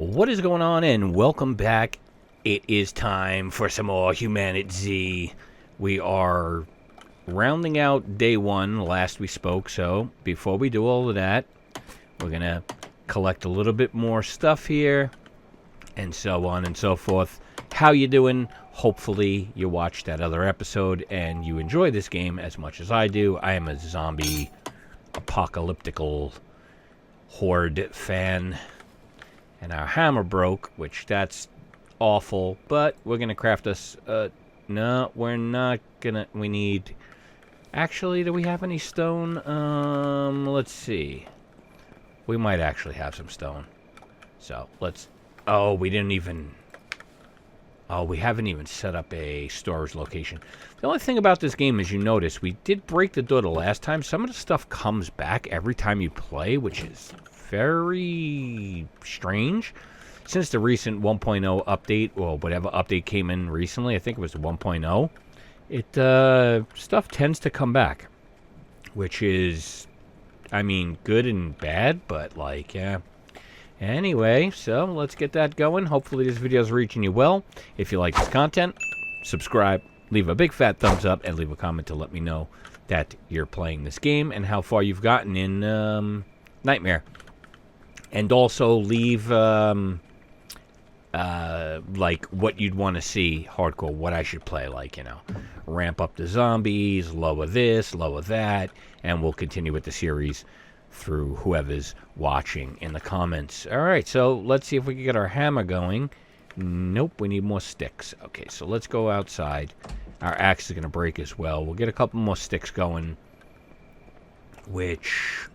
What is going on, and welcome back. It is time for some more HumanitZ. We are rounding out day one. Last we spoke, so before we do all of that, we're going to collect a little bit more stuff here, and so on and so forth. How you doing? Hopefully you watched that other episode and you enjoy this game as much as I do. I am a zombie apocalyptical horde fan. And our hammer broke, which that's awful. But we're going to craft us... no, we're not going to... We need... Actually, do we have any stone? Let's see. We might actually have some stone. So, let's... Oh, we didn't even... Oh, we haven't even set up a storage location. The only thing about this game is, you notice, we did break the door the last time. Some of the stuff comes back every time you play, which is very strange. Since the recent 1.0 update, or whatever update came in recently, I think it was the 1.0, stuff tends to come back, which is, I mean, good and bad, but like, yeah. Anyway, so let's get that going. Hopefully this video is reaching you well. If you like this content, subscribe, leave a big fat thumbs up, and leave a comment to let me know that you're playing this game and how far you've gotten in Nightmare. And also leave, like, what you'd want to see hardcore, what I should play, like, you know, ramp up the zombies, lower this, lower that, and we'll continue with the series through whoever's watching in the comments. Alright, so let's see if we can get our hammer going. Nope, we need more sticks. Okay, so let's go outside. Our axe is going to break as well. We'll get a couple more sticks going, which...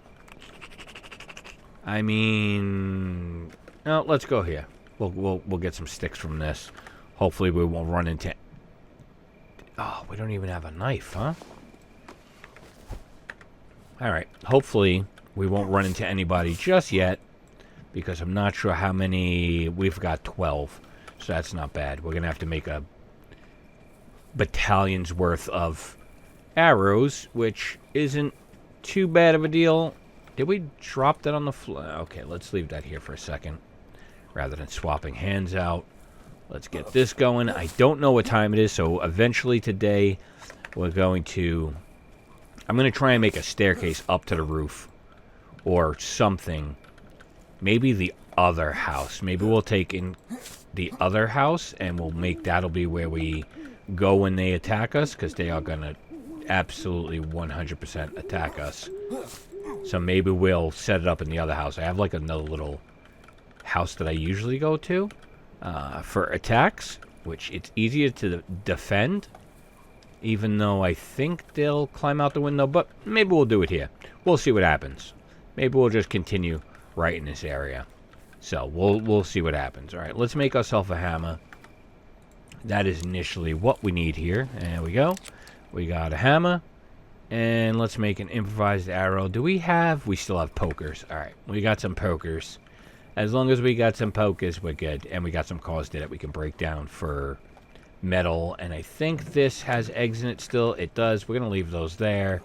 I mean, no, let's go here. We'll get some sticks from this. Hopefully we won't run into... Oh, we don't even have a knife, huh? Alright, hopefully we won't run into anybody just yet, because I'm not sure how many... We've got 12, so that's not bad. We're going to have to make a battalion's worth of arrows, which isn't too bad of a deal. Did we drop that on the floor? Okay, let's leave that here for a second. Rather than swapping hands out. Let's get this going. I don't know what time it is, so eventually today we're going to... I'm going to try and make a staircase up to the roof. Or something. Maybe the other house. Maybe we'll take in the other house and we'll make that'll be where we go when they attack us. Because they are going to absolutely 100% attack us. So maybe we'll set it up in the other house. I have like another little house that I usually go to for attacks, which it's easier to defend, even though I think they'll climb out the window, but maybe we'll do it here. We'll see what happens. Maybe we'll just continue right in this area. So we'll see what happens. All right, let's make ourselves a hammer. That is initially what we need here. There we go. We got a hammer. And let's make an improvised arrow. Do we have... We still have pokers. Alright, we got some pokers. As long as we got some pokers, we're good. And we got some cause that we can break down for metal. And I think this has eggs in it still. It does. We're going to leave those there.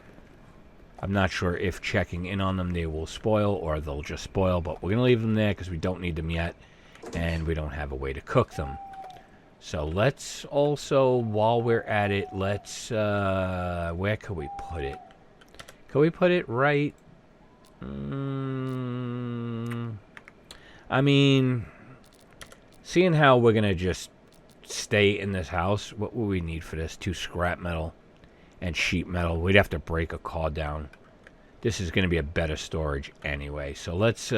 I'm not sure if checking in on them they will spoil or they'll just spoil. But we're going to leave them there because we don't need them yet. And we don't have a way to cook them. So let's also, while we're at it, let's, where could we put it? Could we put it right? I mean, seeing how we're going to just stay in this house, what would we need for this? 2 scrap metal and sheet metal. We'd have to break a car down. This is going to be a better storage anyway. So let's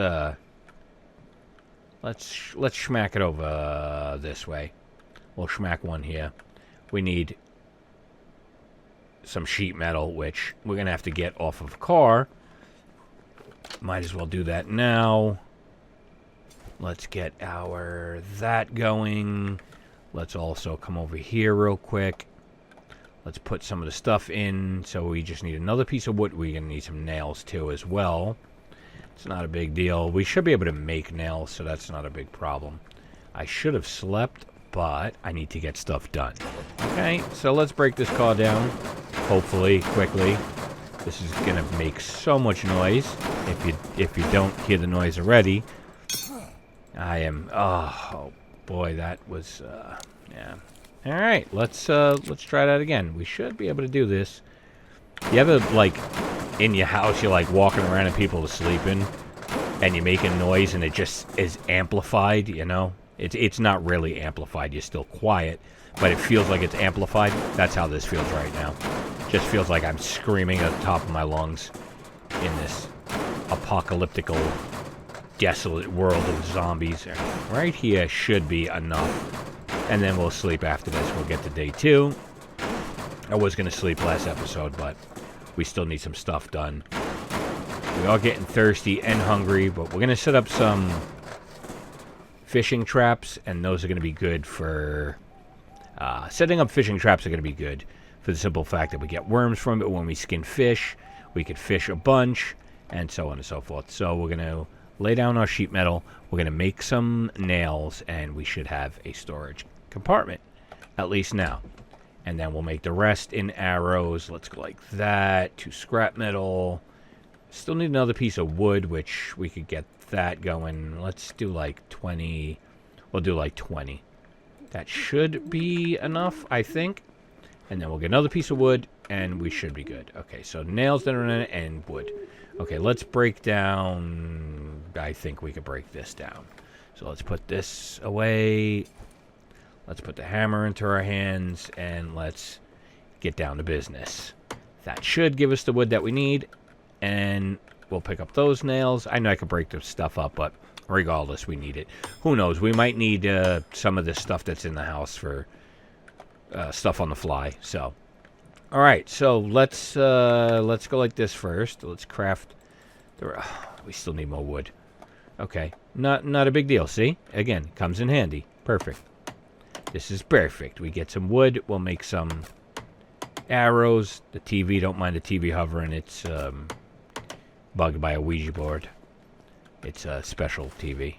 schmack it over this way. We'll schmack one here. We need some sheet metal, which we're going to have to get off of a car. Might as well do that now. Let's get that going. Let's also come over here real quick. Let's put some of the stuff in. So we just need another piece of wood. We're going to need some nails too as well. It's not a big deal. We should be able to make nails, so that's not a big problem. I should have slept, but I need to get stuff done. Okay, so let's break this car down, hopefully, quickly. This is going to make so much noise if you don't hear the noise already. I am. Oh boy, that was. Yeah. All right, let's try that again. We should be able to do this. You ever like in your house, you're like walking around and people are sleeping, and you're making noise, and it just is amplified. You know, it's not really amplified. You're still quiet, but it feels like it's amplified. That's how this feels right now. Just feels like I'm screaming at the top of my lungs in this apocalyptical, desolate world of zombies. Right here should be enough. And then we'll sleep after this. We'll get to day 2. I was going to sleep last episode, but we still need some stuff done. We are getting thirsty and hungry, but we're going to set up some fishing traps, and those are going to be good for... setting up fishing traps are going to be good for the simple fact that we get worms from it when we skin fish. We could fish a bunch, and so on and so forth. So we're going to lay down our sheet metal. We're going to make some nails, and we should have a storage compartment, at least now. And then we'll make the rest in arrows. Let's go like that. 2 scrap metal. Still need another piece of wood, which we could get that going. Let's do like 20. We'll do like 20. That should be enough, I think. And then we'll get another piece of wood, and we should be good. Okay, so nails that are in it and wood. Okay, let's break down... I think we could break this down. So let's put this away. Let's put the hammer into our hands, and let's get down to business. That should give us the wood that we need, and we'll pick up those nails. I know I could break the stuff up, but regardless, we need it. Who knows? We might need some of this stuff that's in the house for stuff on the fly. So, all right. So let's go like this first. Let's craft. We still need more wood. Okay, not a big deal. See, again, comes in handy. Perfect. This is perfect. We get some wood. We'll make some arrows. The TV, don't mind the TV hovering. It's bugged by a Ouija board. It's a special TV.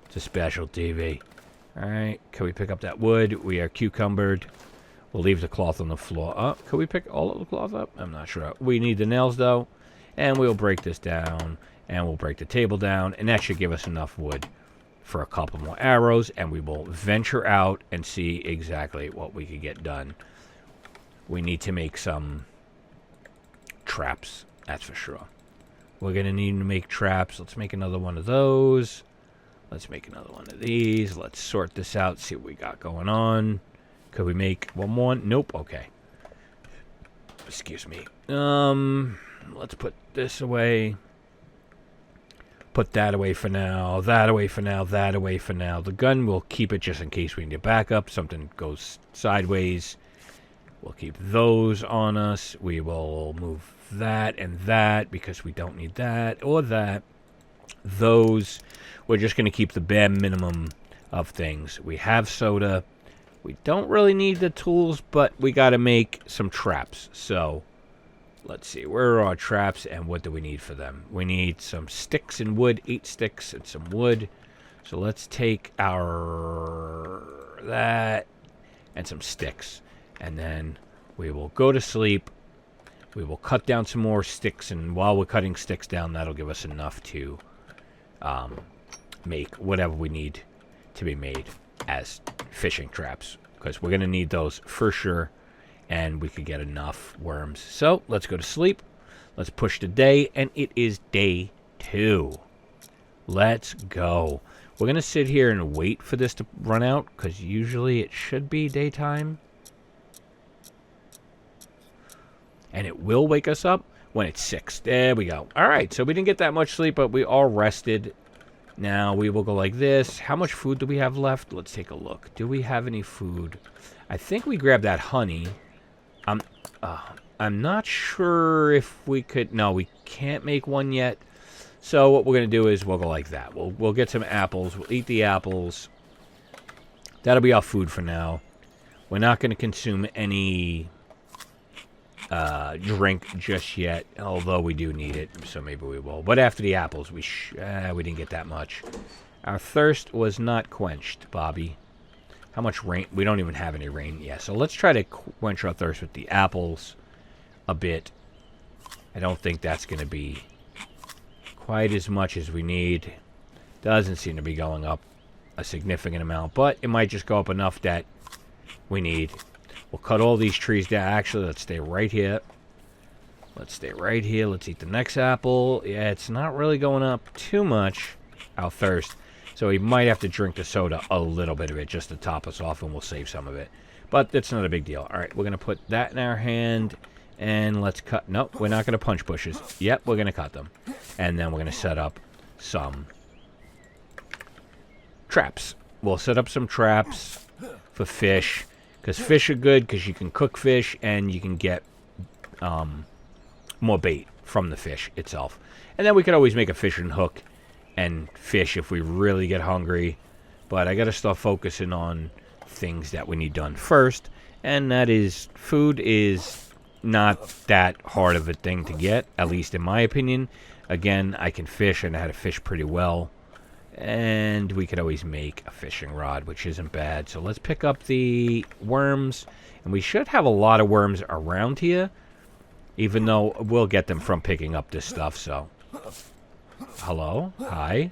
It's a special TV. All right. Can we pick up that wood? We are cucumbered. We'll leave the cloth on the floor. Can we pick all of the cloth up? I'm not sure. We need the nails, though. And we'll break this down. And we'll break the table down. And that should give us enough wood for a couple more arrows, and we will venture out and see exactly what we could get done. We need to make some traps, that's for sure. We're going to need to make traps. Let's make another one of those. Let's make another one of these. Let's sort this out, see what we got going on. Could we make one more? Nope. Okay. Excuse me. Let's put this away. Put that away for now, that away for now, that away for now. The gun, we'll keep it just in case we need a backup. Something goes sideways. We'll keep those on us. We will move that and that because we don't need that or that. Those, we're just going to keep the bare minimum of things. We have soda. We don't really need the tools, but we got to make some traps. So... let's see, where are our traps and what do we need for them? We need some sticks and wood, 8 sticks and some wood. So let's take that and some sticks. And then we will go to sleep. We will cut down some more sticks, and while we're cutting sticks down, that'll give us enough to make whatever we need to be made as fishing traps. Because we're going to need those for sure. And we could get enough worms. So, let's go to sleep. Let's push the day. And it is day 2. Let's go. We're going to sit here and wait for this to run out. Because usually it should be daytime. And it will wake us up when it's 6. There we go. Alright, so we didn't get that much sleep. But we are rested. Now, we will go like this. How much food do we have left? Let's take a look. Do we have any food? I think we grabbed that honey. I'm not sure if we could... no, we can't make one yet. So what we're going to do is we'll go like that. We'll get some apples. We'll eat the apples. That'll be our food for now. We're not going to consume any drink just yet, although we do need it, so maybe we will. But after the apples, we didn't get that much. Our thirst was not quenched, Bobby. How much rain? We don't even have any rain yet. So let's try to quench our thirst with the apples a bit. I don't think that's going to be quite as much as we need. Doesn't seem to be going up a significant amount, but it might just go up enough that we need. We'll cut all these trees down. Actually, let's stay right here. Let's stay right here. Let's eat the next apple. Yeah, it's not really going up too much, our thirst. So we might have to drink the soda, a little bit of it, just to top us off, and we'll save some of it. But that's not a big deal. All right, we're going to put that in our hand, and let's cut. Nope, we're not going to punch bushes. Yep, we're going to cut them. And then we're going to set up some traps. We'll set up some traps for fish, because fish are good, because you can cook fish, and you can get more bait from the fish itself. And then we could always make a fishing hook and fish if we really get hungry. But I got to start focusing on things that we need done first, and that is, food is not that hard of a thing to get, at least in my opinion. Again, I can fish, and I know how to fish pretty well, and we could always make a fishing rod, which isn't bad. So let's pick up the worms, and we should have a lot of worms around here, even though we'll get them from picking up this stuff. So hello, hi,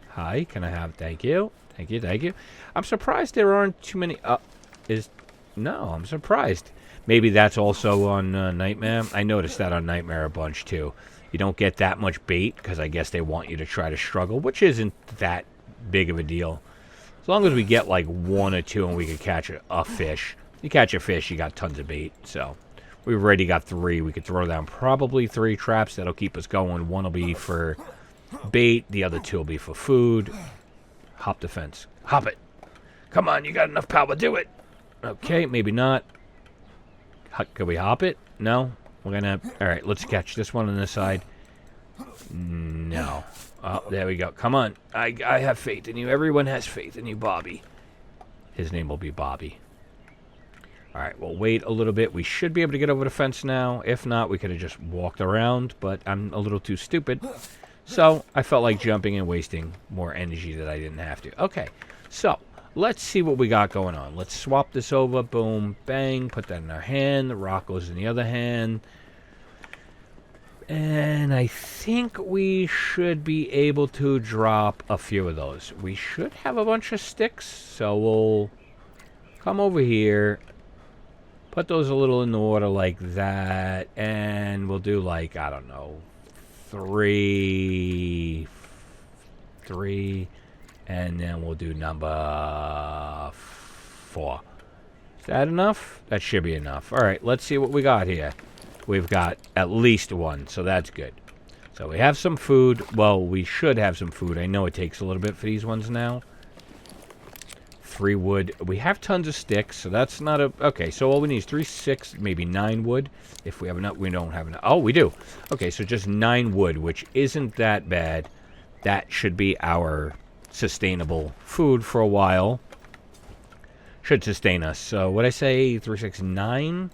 can I have, thank you. I'm surprised there aren't too many. No, I'm surprised. Maybe that's also on Nightmare. I noticed that on Nightmare a bunch too. You don't get that much bait because I guess they want you to try to struggle, which isn't that big of a deal. As long as we get like one or two and we can catch a fish. You catch a fish, you got tons of bait. So we've already got 3. We could throw down probably 3 traps that'll keep us going. One will be for bait, the other 2 will be for food. Hop the fence. Hop it. Come on, you got enough power, do it. Okay, maybe not. Can we hop it? No? We're gonna... Alright, let's catch this one on this side. No. Oh, there we go. Come on. I have faith in you. Everyone has faith in you, Bobby. His name will be Bobby. Alright, we'll wait a little bit. We should be able to get over the fence now. If not, we could have just walked around, but I'm a little too stupid. So, I felt like jumping and wasting more energy that I didn't have to. Okay, so... let's see what we got going on. Let's swap this over. Boom, bang. Put that in our hand. The rock goes in the other hand. And I think we should be able to drop a few of those. We should have a bunch of sticks. So we'll come over here. Put those a little in the water like that. And we'll do like, I don't know, 3... And then we'll do number 4. Is that enough? That should be enough. All right, let's see what we got here. We've got at least 1, so that's good. So we have some food. Well, we should have some food. I know it takes a little bit for these ones now. 3 wood. We have tons of sticks, so that's not a... Okay, so all we need is 3, 6, maybe 9 wood. If we have enough, we don't have enough. Oh, we do. Okay, so just 9 wood, which isn't that bad. That should be our... sustainable food for a while. Should sustain us. So what I say, 3, 6, 9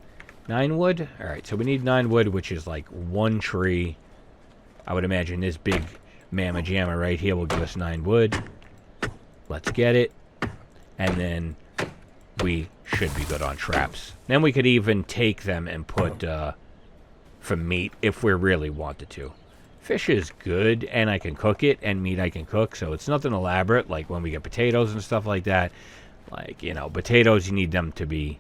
wood. All right, so we need 9 wood, which is like 1 tree. I would imagine this big mamma jamma right here will give us 9 wood. Let's get it, and then we should be good on traps. Then we could even take them and put for meat if we really wanted to. Fish is good, and I can cook it, and meat I can cook, so it's nothing elaborate, like when we get potatoes and stuff like that. Like, you know, potatoes, you need them to be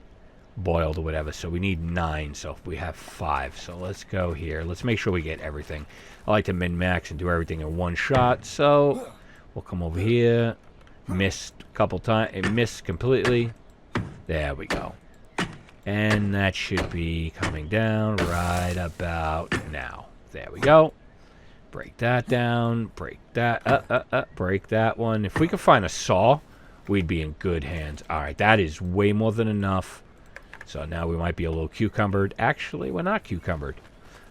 boiled or whatever, so we need 9, so we have 5. So let's go here. Let's make sure we get everything. I like to min-max and do everything in one shot, so we'll come over here. Missed a couple times. It missed completely. There we go. And that should be coming down right about now. There we go. Break that down. Break that. Break that one. If we could find a saw, we'd be in good hands. All right, that is way more than enough. So now we might be a little cucumbered. Actually, we're not cucumbered.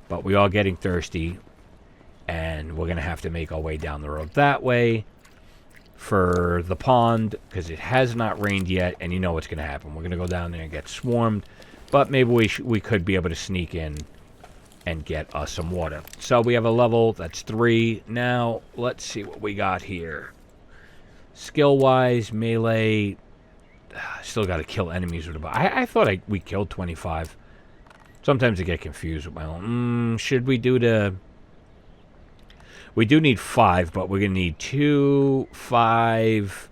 But we are getting thirsty. And we're going to have to make our way down the road that way for the pond, because it has not rained yet, and you know what's going to happen. We're going to go down there and get swarmed. But maybe we could be able to sneak in and get us some water. So we have a level, that's 3. Now, let's see what we got here. Skill-wise, melee, still got to kill enemies with a bow. I thought we killed 25. Sometimes I get confused with my own. Should we do the... We do need 5, but we're going to need 2, 5,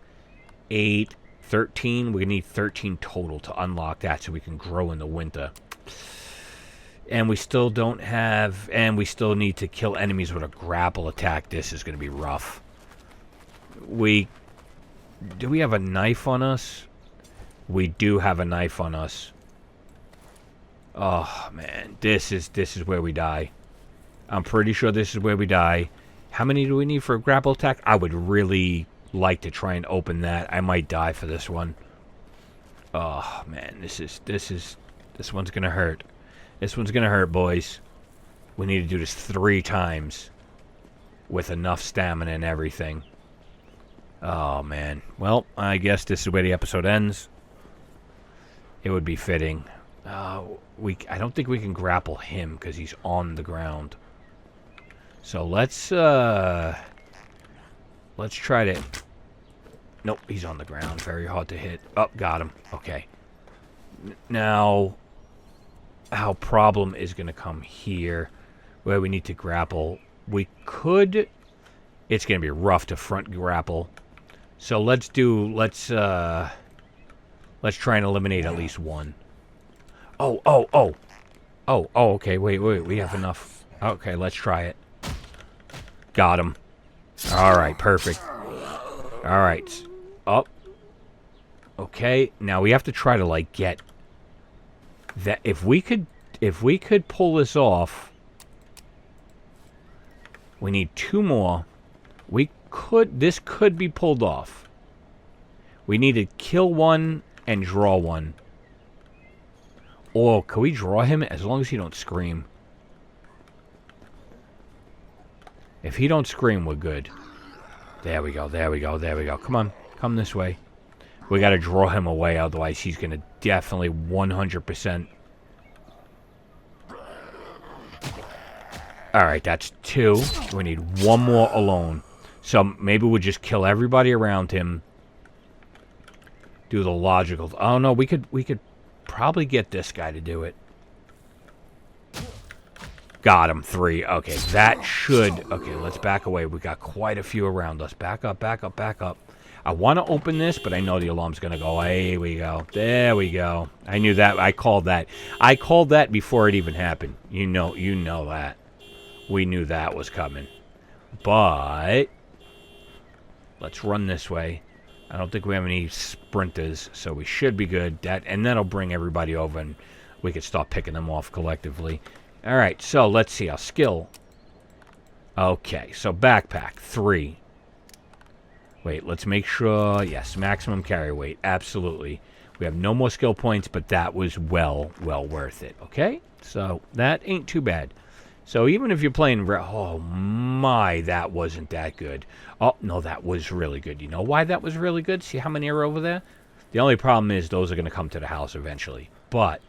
8, 13. We need 13 total to unlock that so we can grow in the winter. And we still don't have... And we still need to kill enemies with a grapple attack. This is going to be rough. Do we have a knife on us? We do have a knife on us. Oh, man. This is where we die. I'm pretty sure this is where we die. How many do we need for a grapple attack? I would really like to try and open that. I might die for this one. Oh, man. This one's going to hurt. This one's going to hurt, boys. We need to do this 3 times. With enough stamina and everything. Oh, man. Well, I guess this is where the episode ends. It would be fitting. I don't think we can grapple him because he's on the ground. So let's try to... Nope, he's on the ground. Very hard to hit. Oh, got him. Okay. Now, our problem is going to come here where we need to grapple. We could... It's going to be rough to front grapple. So let's try and eliminate at least one. Oh, okay, wait, we have enough. Okay, let's try it. Got him. Alright, perfect. Alright. Up. Okay, now we have to try to, like, get... that. If we could pull this off... We need 2 more. This could be pulled off. We need to kill one and draw one. Or, can we draw him as long as he don't scream? If he don't scream, we're good. There we go. Come on. Come this way. We got to draw him away, otherwise he's going to definitely 100%. Alright, that's 2. We need 1 more alone. So maybe we'll just kill everybody around him. Do the logical... Oh, no, we could probably get this guy to do it. Got him. 3. Okay, that should... Okay, let's back away. We got quite a few around us. Back up. I want to open this, but I know the alarm's going to go. Here we go. There we go. I knew that. I called that. I called that before it even happened. You know that. We knew that was coming. But... Let's run this way. I don't think we have any sprinters, so we should be good. And that'll bring everybody over, and we can start picking them off collectively. Alright, so let's see our skill. Okay, so backpack, 3. Wait, let's make sure... Yes, maximum carry weight, absolutely. We have no more skill points, but that was well worth it, okay? So, that ain't too bad. So even if you're playing... Oh, my, that wasn't that good. Oh, no, that was really good. You know why that was really good? See how many are over there? The only problem is those are going to come to the house eventually. But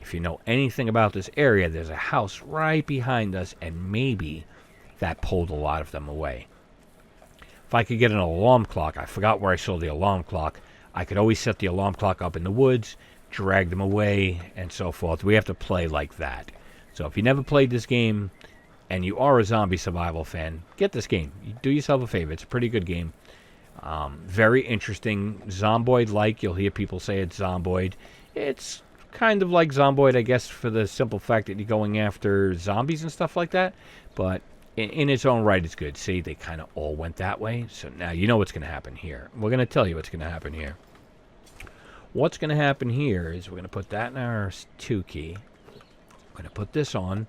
if you know anything about this area, there's a house right behind us, and maybe that pulled a lot of them away. If I could get an alarm clock, I forgot where I saw the alarm clock. I could always set the alarm clock up in the woods, drag them away, and so forth. We have to play like that. So if you never played this game and you are a zombie survival fan, get this game. You do yourself a favor. It's a pretty good game. Very interesting. Zomboid-like. You'll hear people say it's Zomboid. It's kind of like Zomboid, I guess, for the simple fact that you're going after zombies and stuff like that. But in its own right, it's good. See, they kind of all went that way. So now you know what's going to happen here. We're going to tell you what's going to happen here. What's going to happen here is we're going to put that in our 2 key. We're going to put this on,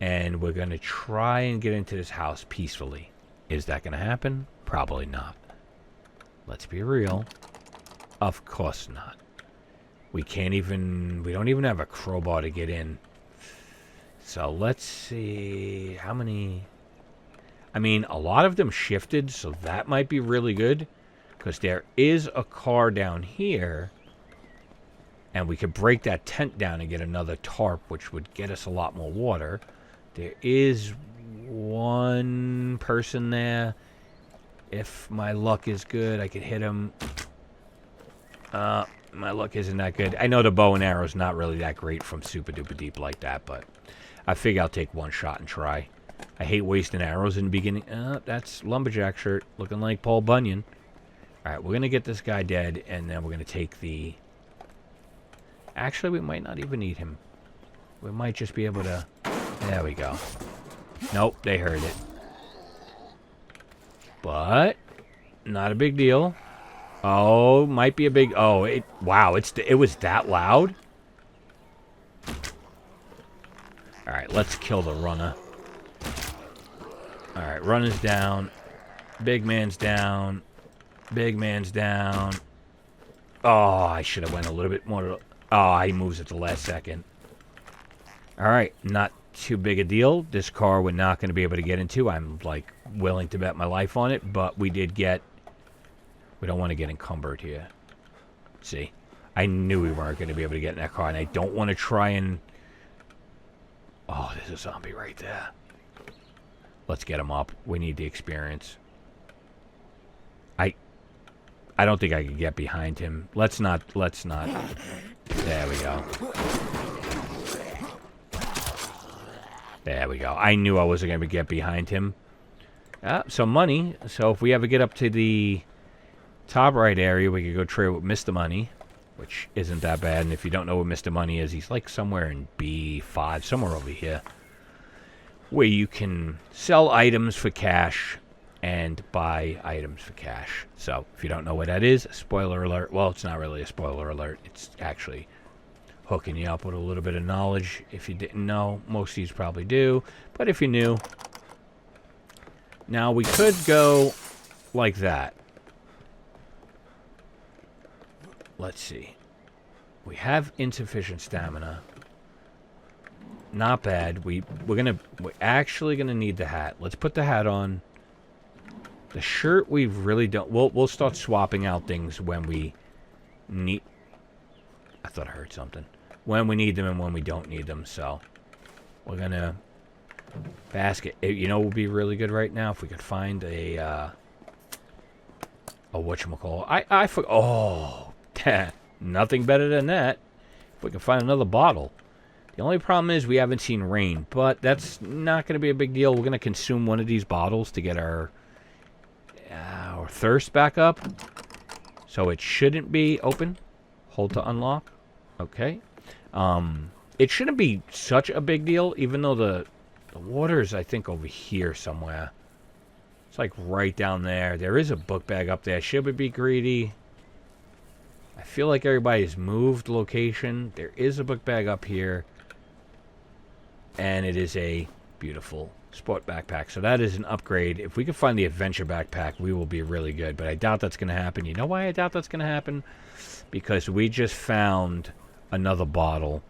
and we're going to try and get into this house peacefully. Is that going to happen? Probably not. Let's be real. Of course not. We don't even have a crowbar to get in. So let's see how many... I mean, a lot of them shifted, so that might be really good, because there is a car down here. And we could break that tent down and get another tarp, which would get us a lot more water. There is 1 person there. If my luck is good, I could hit him. My luck isn't that good. I know the bow and arrow is not really that great from super duper deep like that, but I figure I'll take 1 shot and try. I hate wasting arrows in the beginning. That's Lumberjack shirt, looking like Paul Bunyan. Alright, we're going to get this guy dead, and then we're going to take the... Actually, we might not even need him. We might just be able to... There we go. Nope, they heard it. But, not a big deal. Oh, might be a big... Oh, wow, it was that loud? Alright, let's kill the runner. Alright, runner's down. Big man's down. Big man's down. Oh, I should have went a little bit more... Oh, he moves at the last second. Alright, not too big a deal. This car we're not going to be able to get into. I'm, like, willing to bet my life on it, but we did get... We don't want to get encumbered here. See? I knew we weren't going to be able to get in that car, and I don't want to try and... Oh, there's a zombie right there. Let's get him up. We need the experience. I don't think I can get behind him. Let's not. There we go. There we go. I knew I wasn't going to get behind him. Some money. So if we ever get up to the top right area, we could go trade with Mr. Money, which isn't that bad. And if you don't know what Mr. Money is, he's like somewhere in B5, somewhere over here, where you can sell items for cash and buy items for cash. So if you don't know what that is, spoiler alert. Well, it's not really a spoiler alert. It's actually hooking you up with a little bit of knowledge. If you didn't know, most of these probably do. But if you knew, now we could go like that. Let's see. We have insufficient stamina. Not bad. We're actually gonna need the hat. Let's put the hat on. The shirt we really don't. We'll start swapping out things when we need. I thought I heard something. When we need them and when we don't need them. So we're gonna basket. You know, what would be really good right now if we could find a whatchamacallit. I forgot. Oh, nothing better than that. If we can find another bottle. The only problem is we haven't seen rain, but that's not going to be a big deal. We're going to consume one of these bottles to get our thirst back up. So it shouldn't be open. Hold to unlock. Okay. It shouldn't be such a big deal, even though the water is, I think, over here somewhere. It's like right down there. There is a book bag up there. Should we be greedy? I feel like everybody's moved location. There is a book bag up here. And it is a beautiful sport backpack. So that is an upgrade. If we can find the adventure backpack, we will be really good. But I doubt that's going to happen. You know why I doubt that's going to happen? Because we just found another bottle.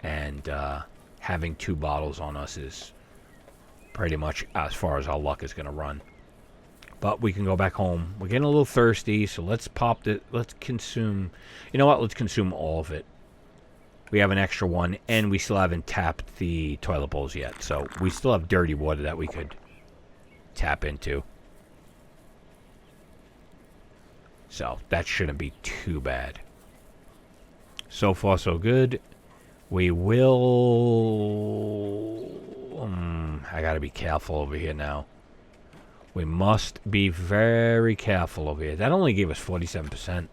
And having 2 bottles on us is pretty much as far as our luck is going to run. But we can go back home. We're getting a little thirsty, so let's pop it. Let's consume. You know what? Let's consume all of it. We have an extra one, and we still haven't tapped the toilet bowls yet. So we still have dirty water that we could tap into. So that shouldn't be too bad. So far, so good. We will... I gotta be careful over here now. We must be very careful over here. That only gave us 47%.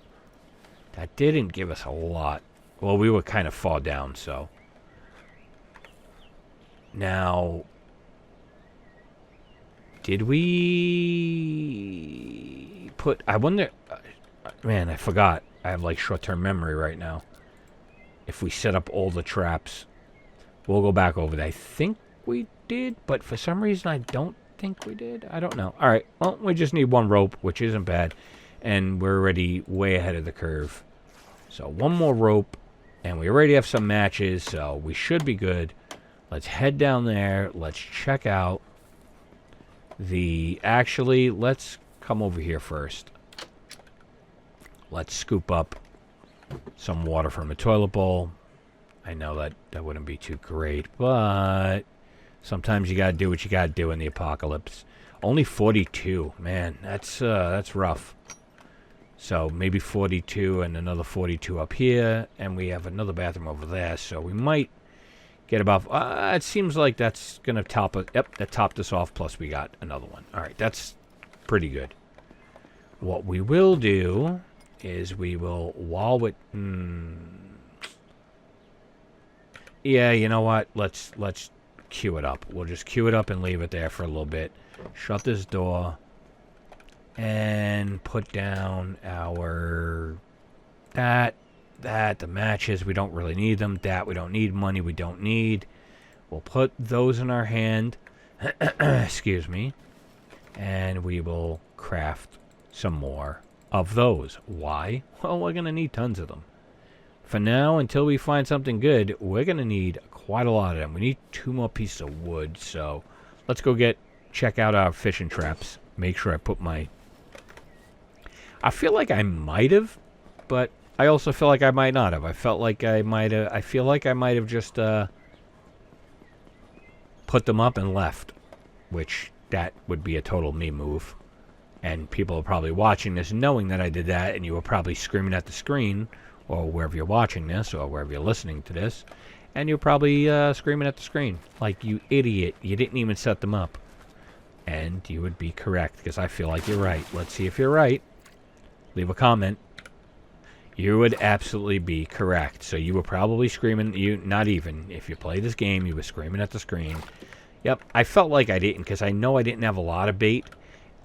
That didn't give us a lot. Well, we were kind of far down, so. Now, did we put... I wonder... man, I forgot. I have, like, short-term memory right now. If we set up all the traps, we'll go back over that. I think we did, but for some reason I don't think we did. I don't know. All right, well, we just need 1 rope, which isn't bad, and we're already way ahead of the curve. So 1 more rope, and we already have some matches, so we should be good. Let's head down there. Let's check out the... Actually, let's come over here first. Let's scoop up some water from a toilet bowl. I know that wouldn't be too great, but sometimes you gotta do what you gotta do in the apocalypse. Only 42, man, that's rough. So maybe 42 and another 42 up here, and we have another bathroom over there. So we might get about. It seems like that's gonna top it. Yep, that topped us off. Plus we got another one. All right, that's pretty good. what we will do is we will, while we... Yeah, you know what? Let's queue it up. We'll just queue it up and leave it there for a little bit. Shut this door. And put down our... the matches. We don't really need them. That we don't need. Money we don't need. We'll put those in our hand. Excuse me. And we will craft some more of those. Why? Well, we're going to need tons of them. For now, until we find something good, we're going to need quite a lot of them. We need 2 more pieces of wood, so let's go check out our fishing traps. Make sure I put my... I feel like I might have, but I also feel like I might not have. I feel like I might have just put them up and left, which that would be a total me move. And people are probably watching this knowing that I did that, and you were probably screaming at the screen, or wherever you're watching this, or wherever you're listening to this, and you're probably screaming at the screen, like, you idiot, you didn't even set them up. And you would be correct, because I feel like you're right. Let's see if you're right. Leave a comment. You would absolutely be correct. So you were probably screaming, not even, if you play this game, you were screaming at the screen. Yep, I felt like I didn't, because I know I didn't have a lot of bait,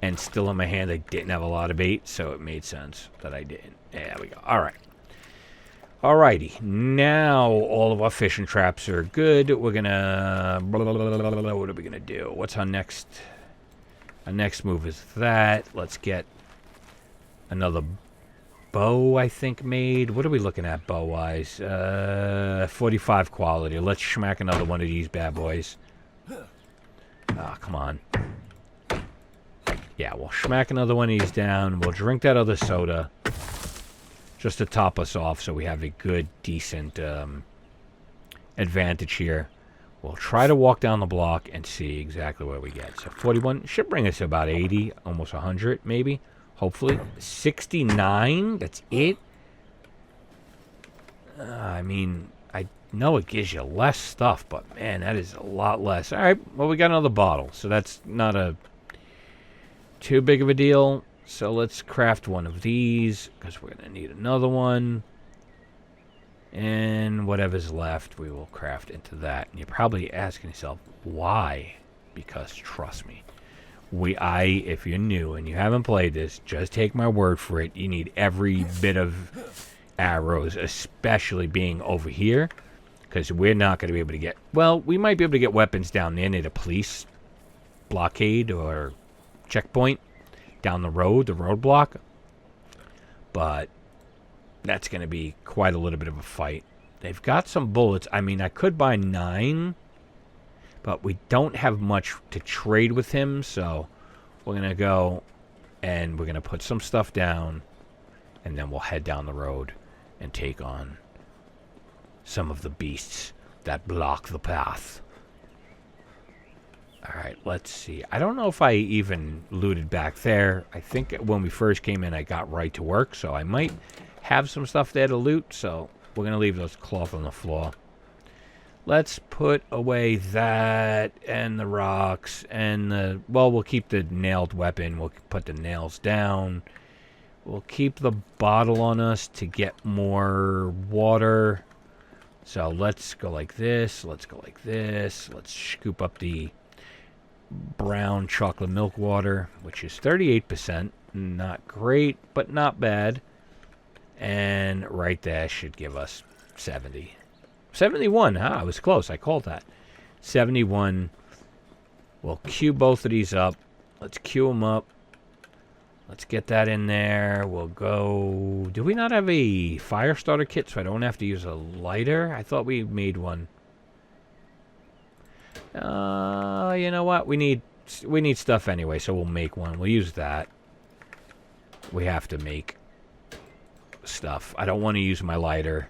and still in my hand I didn't have a lot of bait, so it made sense that I didn't. There we go. All right. Alrighty, now all of our fishing traps are good. We're gonna... What are we gonna do? What's our next... Our next move is that. Let's get another bow, I think, made. What are we looking at bow-wise? 45 quality. Let's smack another one of these bad boys. Ah, come on. Yeah, we'll smack another one of these down. We'll drink that other soda. Just to top us off so we have a good, decent advantage here. We'll try to walk down the block and see exactly what we get. So 41 should bring us to about 80, almost 100 maybe, hopefully. 69, that's it? I mean, I know it gives you less stuff, but man, that is a lot less. All right, well, we got another bottle, so that's not a too big of a deal. So let's craft one of these, because we're going to need another one. And whatever's left, we will craft into that. And you're probably asking yourself, why? Because trust me, if you're new and you haven't played this, just take my word for it. You need every bit of arrows, especially being over here. Because we're not going to be able to get... Well, we might be able to get weapons down there near the police blockade or checkpoint. Down the road, the roadblock. But that's going to be quite a little bit of a fight. They've got some bullets. I mean, I could buy 9, but we don't have much to trade with him, so we're going to go and we're going to put some stuff down, and then we'll head down the road and take on some of the beasts that block the path. Alright, let's see. I don't know if I even looted back there. I think when we first came in, I got right to work, so I might have some stuff there to loot, so we're going to leave those cloth on the floor. Let's put away that, and the rocks, and the... Well, we'll keep the nailed weapon. We'll put the nails down. We'll keep the bottle on us to get more water. So let's go like this. Let's go like this. Let's scoop up the brown chocolate milk water, which is 38%. Not great, but not bad. And right there should give us 70. 71, I was close. I called that. 71. We'll queue both of these up. Let's queue them up. Let's get that in there. We'll go... Do we not have a fire starter kit so I don't have to use a lighter? I thought we made one. You know what? We need stuff anyway, so we'll make one. We'll use that. We have to make stuff. I don't want to use my lighter,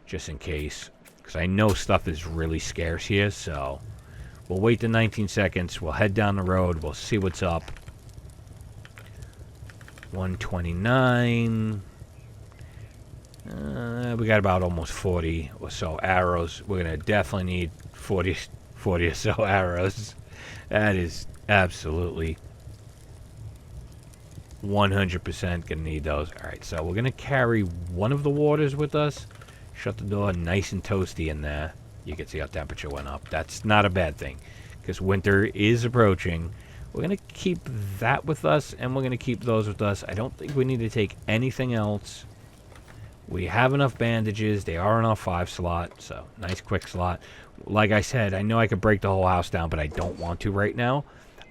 just in case, because I know stuff is really scarce here, so we'll wait the 19 seconds. We'll head down the road. We'll see what's up. 129. We got about almost 40 or so arrows. We're going to definitely need 40 or so arrows. That is absolutely 100% gonna need those. Alright, so we're gonna carry one of the waters with us. Shut the door, nice and toasty in there. You can see our temperature went up. That's not a bad thing, because winter is approaching. We're gonna keep that with us, and we're gonna keep those with us. I don't think we need to take anything else. We have enough bandages. They are in our 5 slot, so nice quick slot. Like I said, I know I could break the whole house down, but I don't want to right now.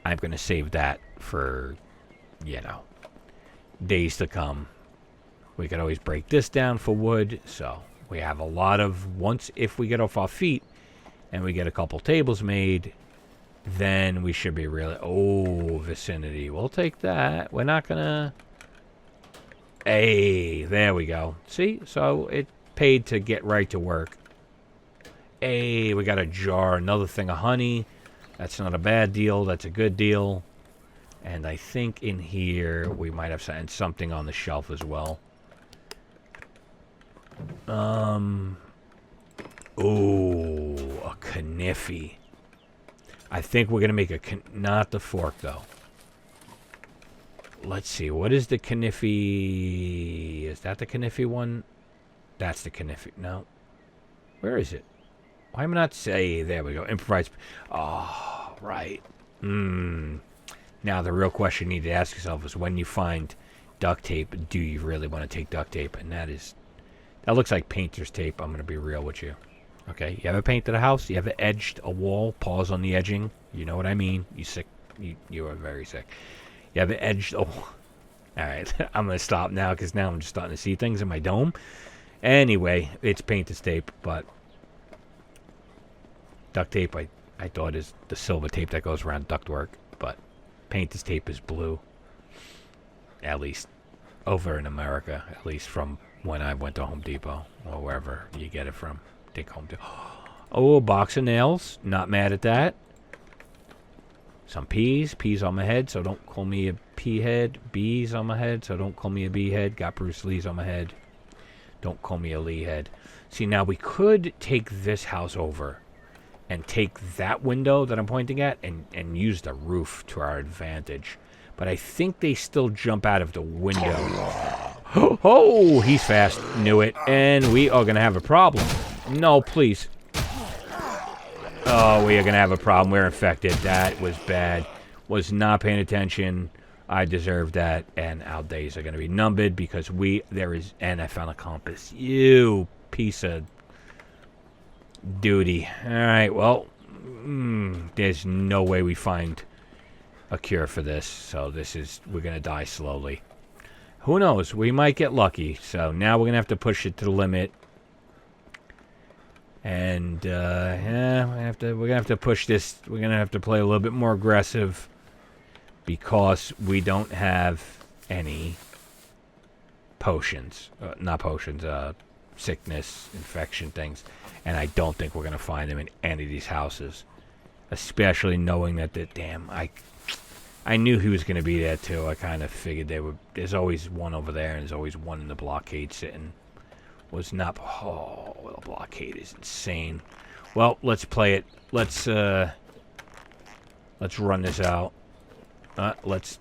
I'm going to save that for, you know, days to come. We could always break this down for wood, so we have a lot of, once if we get off our feet and we get a couple tables made, then we should be really, oh, vicinity. We'll take that. We're not going to... Hey, there we go. See? So it paid to get right to work. Hey, we got a jar, another thing of honey. That's not a bad deal. That's a good deal. And I think in here we might have something on the shelf as well. Ooh, a kniffy. I think we're going to make a... Not the fork, though. Let's see. What is the kniffy? Is that the kniffy one? That's the kniffy. No. Where is it? Why am I not say? There we go. Improvise. Oh, right. Now the real question you need to ask yourself is, when you find duct tape, do you really want to take duct tape? And that looks like painter's tape. I'm going to be real with you. Okay. You ever painted a house? You ever edged a wall? Pause on the edging. You know what I mean? You sick? You are very sick. You have it edged. Oh, all right. I'm going to stop now, because now I'm just starting to see things in my dome. Anyway, it's painter's tape, but duct tape, I thought is the silver tape that goes around ductwork, but painter's tape is blue. At least over in America, at least from when I went to Home Depot or wherever you get it from. Take Home Depot. Oh, a box of nails. Not mad at that. Some peas on my head, so don't call me a pea head. Bees on my head, so don't call me a bee head. Got Bruce Lee's on my head. Don't call me a Lee head. See, now we could take this house over and take that window that I'm pointing at and use the roof to our advantage. But I think they still jump out of the window. Oh, he's fast. Knew it. And we are going to have a problem. No, please. Oh, we are going to have a problem. We're infected. That was bad. Was not paying attention. I deserve that. And our days are going to be numbered because and I found a compass. You piece of duty. All right, well, there's no way we find a cure for this. So we're going to die slowly. Who knows? We might get lucky. So now we're going to have to push it to the limit. And yeah, we're gonna have to push this. We're gonna have to play a little bit more aggressive because we don't have any potions. Not potions. Sickness, infection things, and I don't think we're gonna find them in any of these houses. Especially knowing that I knew he was gonna be there too. I kind of figured there's always one over there, and there's always one in the blockade sitting. Was not. Oh, the blockade is insane. Well, let's play it. Let's run this out. Let's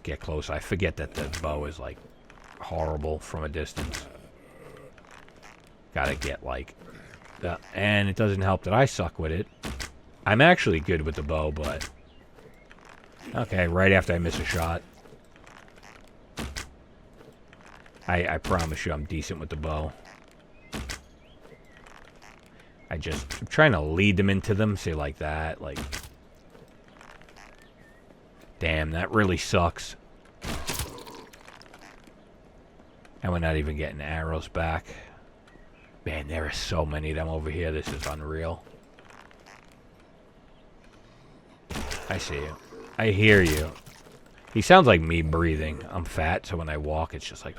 get close. I forget that the bow is like horrible from a distance. Gotta get like, and it doesn't help that I suck with it. I'm actually good with the bow, but okay. Right after I miss a shot. I promise you I'm decent with the bow. I'm trying to lead them into them, say like that, like... Damn, that really sucks. And we're not even getting arrows back. Man, there are so many of them over here, this is unreal. I see you. I hear you. He sounds like me breathing. I'm fat, so when I walk, it's just like...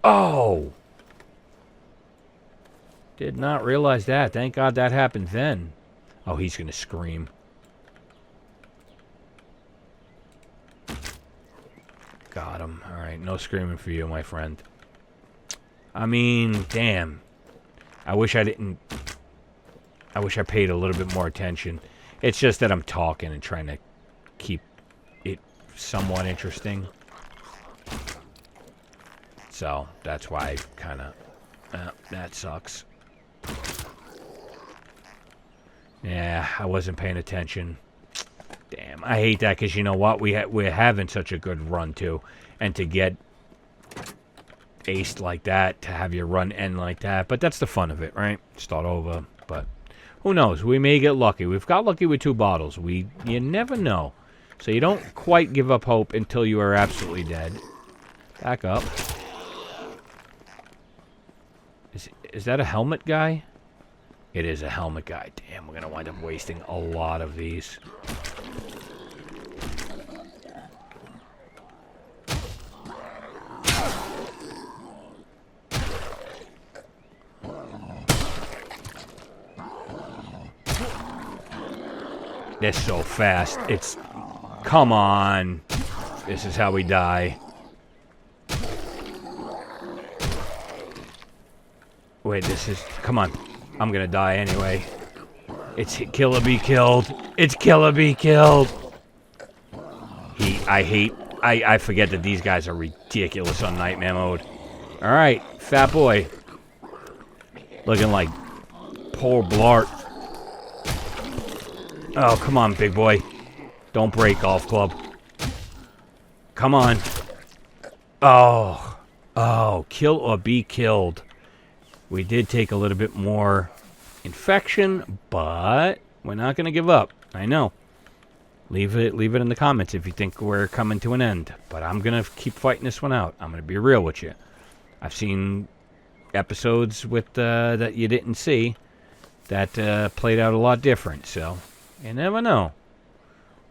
Oh! Did not realize that. Thank God that happened then. Oh, he's going to scream. Got him. Alright, no screaming for you, my friend. I mean, damn. I wish I paid a little bit more attention. It's just that I'm talking and trying to keep it somewhat interesting. So that's why I kind of... that sucks. Yeah, I wasn't paying attention. Damn, I hate that because you know what? We're having such a good run too. And to get aced like that, to have your run end like that. But that's the fun of it, right? Start over. But who knows? We may get lucky. We've got lucky with 2 bottles. You never know. So you don't quite give up hope until you are absolutely dead. Back up. Is that a helmet guy? It is a helmet guy. Damn, we're going to wind up wasting a lot of these. They're so fast. It's... Come on. This is how we die. Wait, this is... Come on. I'm gonna die anyway. It's kill or be killed. It's kill or be killed. I forget that these guys are ridiculous on Nightmare mode. Alright, fat boy. Looking like poor Blart. Oh, come on, big boy. Don't break, golf club. Come on. Oh. Oh, kill or be killed. We did take a little bit more infection, but we're not going to give up. I know. Leave it in the comments if you think we're coming to an end. But I'm going to keep fighting this one out. I'm going to be real with you. I've seen episodes with that you didn't see that played out a lot different. So you never know.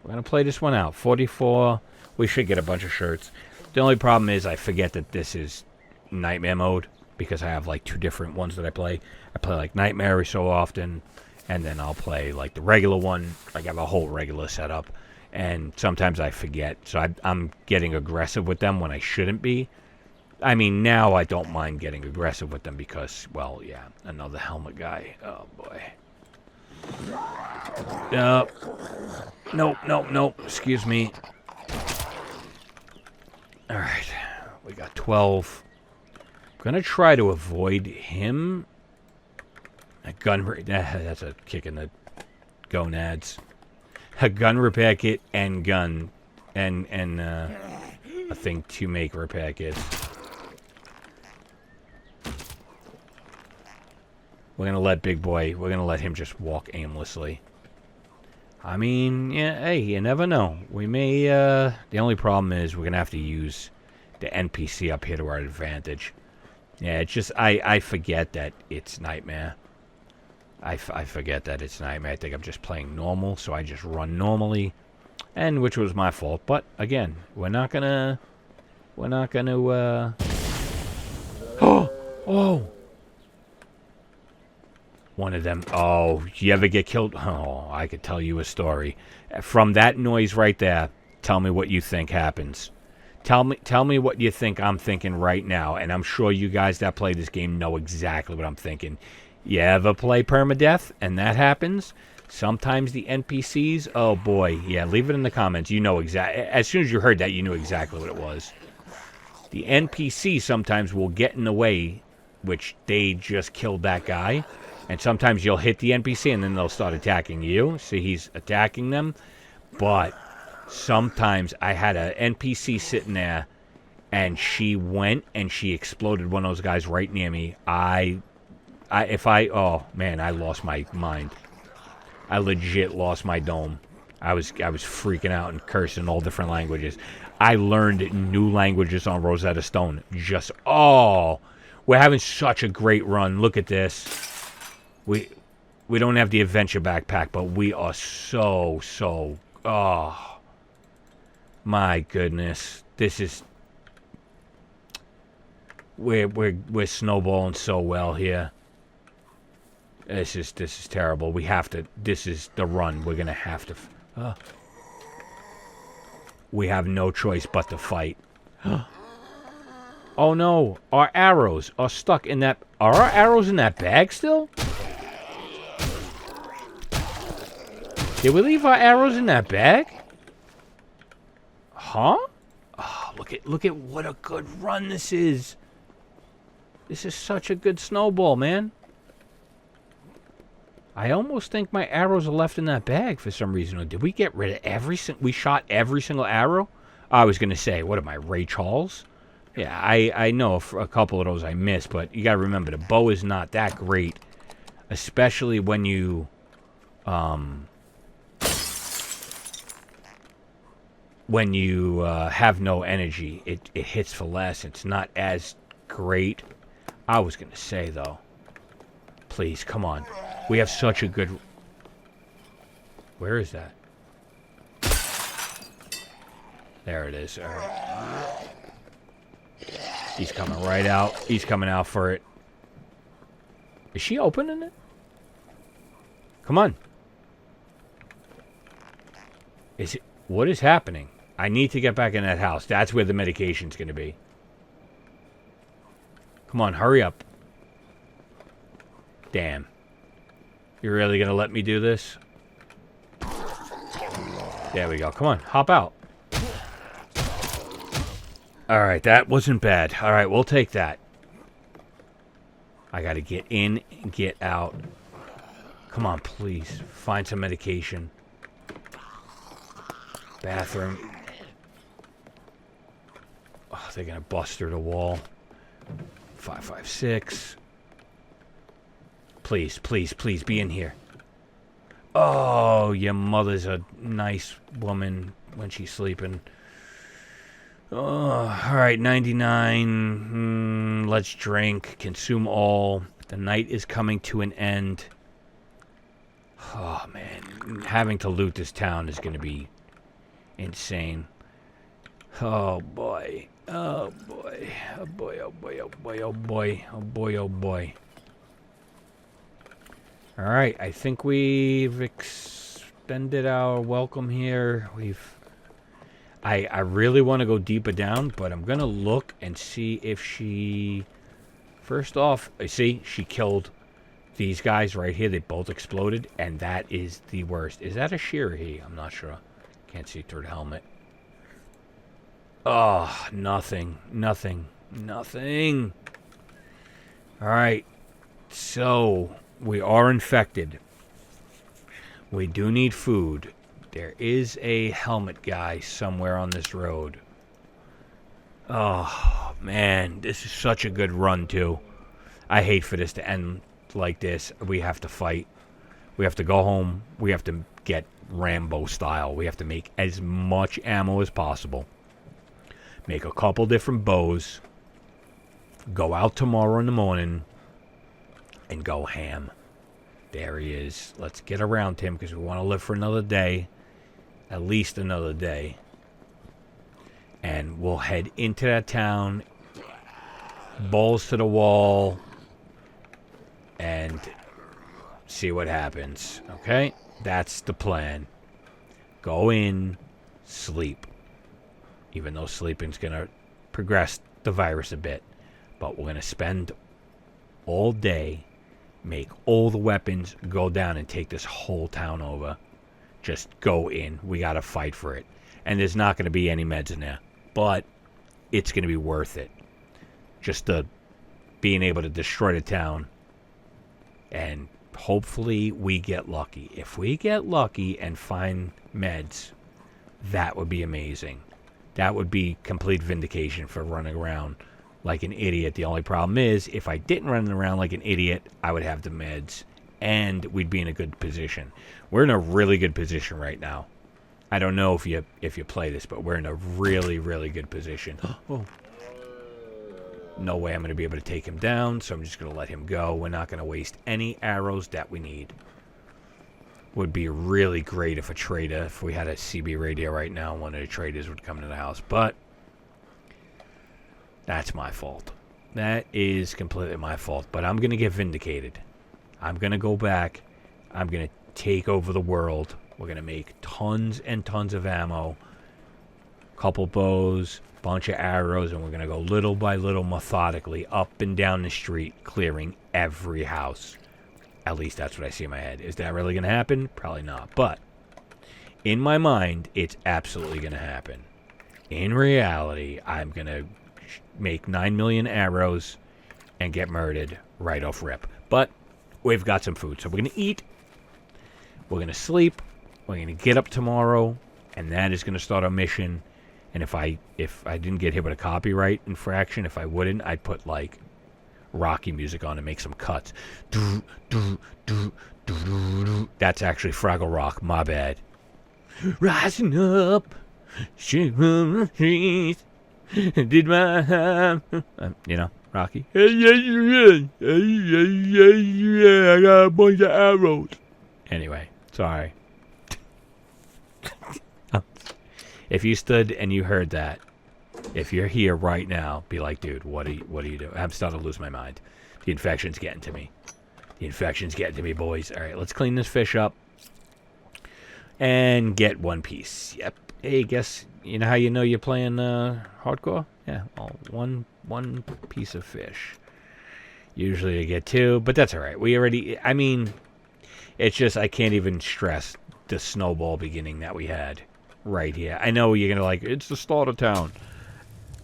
We're going to play this one out. 44. We should get a bunch of shirts. The only problem is I forget that this is Nightmare mode. Because I have like 2 different ones that I play. I play like Nightmare every so often. And then I'll play like the regular one. Like I have a whole regular setup. And sometimes I forget. So I'm getting aggressive with them when I shouldn't be. I mean, now I don't mind getting aggressive with them because, well, yeah, another helmet guy. Oh, boy. Nope. Excuse me. Alright. We got 12. I'm going to try to avoid him. A gun... That's a kick in the gonads. A gun repair kit and gun. And a thing to make repair kits. We're going to let Big Boy... We're going to let him just walk aimlessly. I mean, yeah, hey, you never know. We may... the only problem is we're going to have to use the NPC up here to our advantage. Yeah, it's just... I forget that it's Nightmare. I forget that it's Nightmare. I think I'm just playing normal, so I just run normally. And which was my fault. But, again, we're not gonna... Oh! One of them. Oh, you ever get killed? Oh, I could tell you a story. From that noise right there, tell me what you think happens. Tell me what you think I'm thinking right now. And I'm sure you guys that play this game know exactly what I'm thinking. You ever play permadeath and that happens? Sometimes the NPCs, oh boy. Yeah, leave it in the comments. You know exactly. As soon as you heard that, you knew exactly what it was. The NPC sometimes will get in the way, which they just killed that guy. And sometimes you'll hit the NPC and then they'll start attacking you. See, he's attacking them. But sometimes I had an NPC sitting there and she went and she exploded one of those guys right near me. Oh man, I lost my mind. I legit lost my dome. I was freaking out and cursing all different languages. I learned new languages on Rosetta Stone. We're having such a great run. Look at this. We don't have the adventure backpack, but we are so oh my goodness. This is we're snowballing so well here. This is terrible. We have to. This is the run. We're gonna have to. We have no choice but to fight. Oh no! Our arrows are stuck in that. Are our arrows in that bag still? Did we leave our arrows in that bag? Huh? Oh, look at what a good run this is. This is such a good snowball, man. I almost think my arrows are left in that bag for some reason. Or did we get rid of we shot every single arrow? I was going to say, what am I, Ray Charles? Yeah, I know a couple of those I missed, but you got to remember, the bow is not that great. Especially when you, have no energy. It hits for less. It's not as great. I was going to say, though. Please, come on. We have such a good... Where is that? There it is. All right. He's coming right out. He's coming out for it. Is she opening it? Come on. Is it... What is happening? I need to get back in that house. That's where the medication's going to be. Come on, hurry up. Damn. You're really going to let me do this? There we go. Come on, hop out. Alright, that wasn't bad. Alright, we'll take that. I got to get in and get out. Come on, please. Find some medication. Bathroom. Oh, they're going to bust through the wall. 556. Please, please, please be in here. Oh, your mother's a nice woman when she's sleeping. Oh, all right, 99. Let's drink. Consume all. The night is coming to an end. Oh, man. Having to loot this town is going to be insane. Oh, boy. Oh, boy. Oh, boy, oh, boy, oh, boy, oh, boy. Oh, boy, oh, boy. All right, I think we've extended our welcome here. I really want to go deeper down, but I'm going to look and see if she... First off, I see she killed these guys right here. They both exploded, and that is the worst. Is that a she or he? I'm not sure. Can't see through the helmet. Oh, nothing. Nothing. Nothing. All right, so... We are infected. We do need food. There is a helmet guy somewhere on this road. Oh, man. This is such a good run, too. I hate for this to end like this. We have to fight. We have to go home. We have to get Rambo style. We have to make as much ammo as possible. Make a couple different bows. Go out tomorrow in the morning. And go ham. There he is. Let's get around him because we want to live for another day. At least another day. And we'll head into that town. Balls to the wall. And see what happens. Okay? That's the plan. Go in. Sleep. Even though sleeping's going to progress the virus a bit. But we're going to spend all day... Make all the weapons, go down and take this whole town over. Just go in. We got to fight for it. And there's not going to be any meds in there. But it's going to be worth it. Just the being able to destroy the town. And hopefully we get lucky. If we get lucky and find meds, that would be amazing. That would be complete vindication for running around like an idiot. The only problem is, if I didn't run around like an idiot, I would have the meds, and we'd be in a good position. We're in a really good position right now. I don't know if you play this, but we're in a really, really good position. Oh. No way I'm going to be able to take him down, so I'm just going to let him go. We're not going to waste any arrows that we need. Would be really great if we had a CB radio right now, one of the traders would come to the house, but that's my fault. That is completely my fault. But I'm going to get vindicated. I'm going to go back. I'm going to take over the world. We're going to make tons and tons of ammo. Couple bows. Bunch of arrows. And we're going to go little by little methodically up and down the street. Clearing every house. At least that's what I see in my head. Is that really going to happen? Probably not. But in my mind, it's absolutely going to happen. in reality, I'm going to make 9 million arrows and get murdered right off rip. But we've got some food, so we're going to eat. We're going to sleep. We're going to get up tomorrow, and that is going to start our mission. And if I didn't get hit with a copyright infraction, if I wouldn't, I'd put, like, Rocky music on and make some cuts. That's actually Fraggle Rock. My bad. Rising up, did my you know, Rocky. I got a bunch of arrows. Anyway, sorry. If you stood and you heard that, if you're here right now, be like, dude, what are you doing? I'm starting to lose my mind. The infection's getting to me. The infection's getting to me, boys. All right, let's clean this fish up and get one piece. Yep. Hey, guess you know how you know you're playing hardcore? Yeah, well, one piece of fish. Usually I get two, but that's all right. I mean, it's just I can't even stress the snowball beginning that we had right here. I know you're gonna it's the start of town.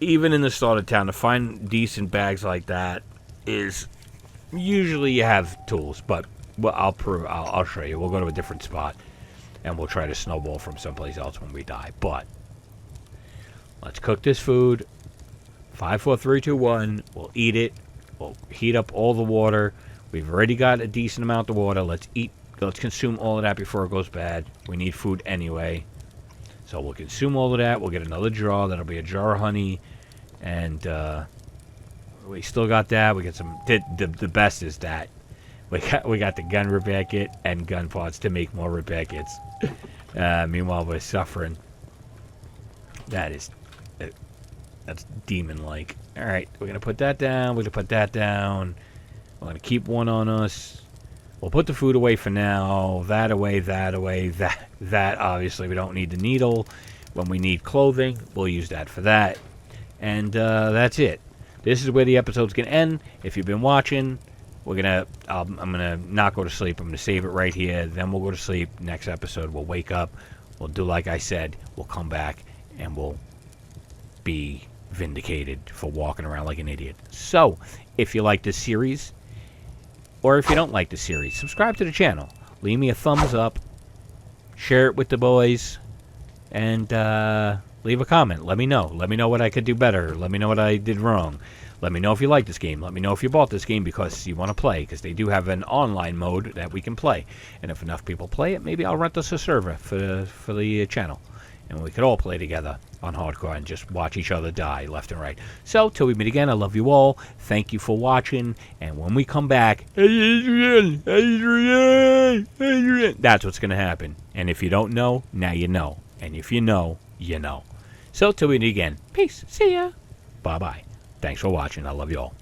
Even in the start of town, to find decent bags like that is usually you have tools, but I'll show you. We'll go to a different spot and we'll try to snowball from someplace else when we die. But let's cook this food. 5, 4, 3, 2, 1. We'll eat it. We'll heat up all the water. We've already got a decent amount of water. Let's consume all of that before it goes bad. We need food anyway. So we'll consume all of that. We'll get another jar. That'll be a jar of honey. And we still got that. We got some. The best is that we got the gun repair kit and gun parts to make more repair kits. Meanwhile, we're suffering. That's demon-like. All right, we're gonna put that down. We're gonna put that down. We're gonna keep one on us. We'll put the food away for now. That away. That away. That obviously we don't need the needle. When we need clothing, we'll use that for that. And that's it. This is where the episode's gonna end. If you've been watching, I'm gonna not go to sleep. I'm gonna save it right here. Then we'll go to sleep. Next episode, we'll wake up. We'll do like I said. We'll come back and we'll be vindicated for walking around like an idiot. So, if you like this series, or if you don't like the series, subscribe to the channel. Leave me a thumbs up. Share it with the boys. And leave a comment. Let me know. Let me know what I could do better. Let me know what I did wrong. Let me know if you like this game. Let me know if you bought this game because you want to play. Because they do have an online mode that we can play. And if enough people play it, maybe I'll rent us a server for the channel. And we could all play together on hardcore and just watch each other die left and right. So, till we meet again, I love you all. Thank you for watching. And when we come back, Adrian, that's what's going to happen. And if you don't know, now you know. And if you know, you know. So, till we meet again. Peace. See ya. Bye-bye. Thanks for watching. I love you all.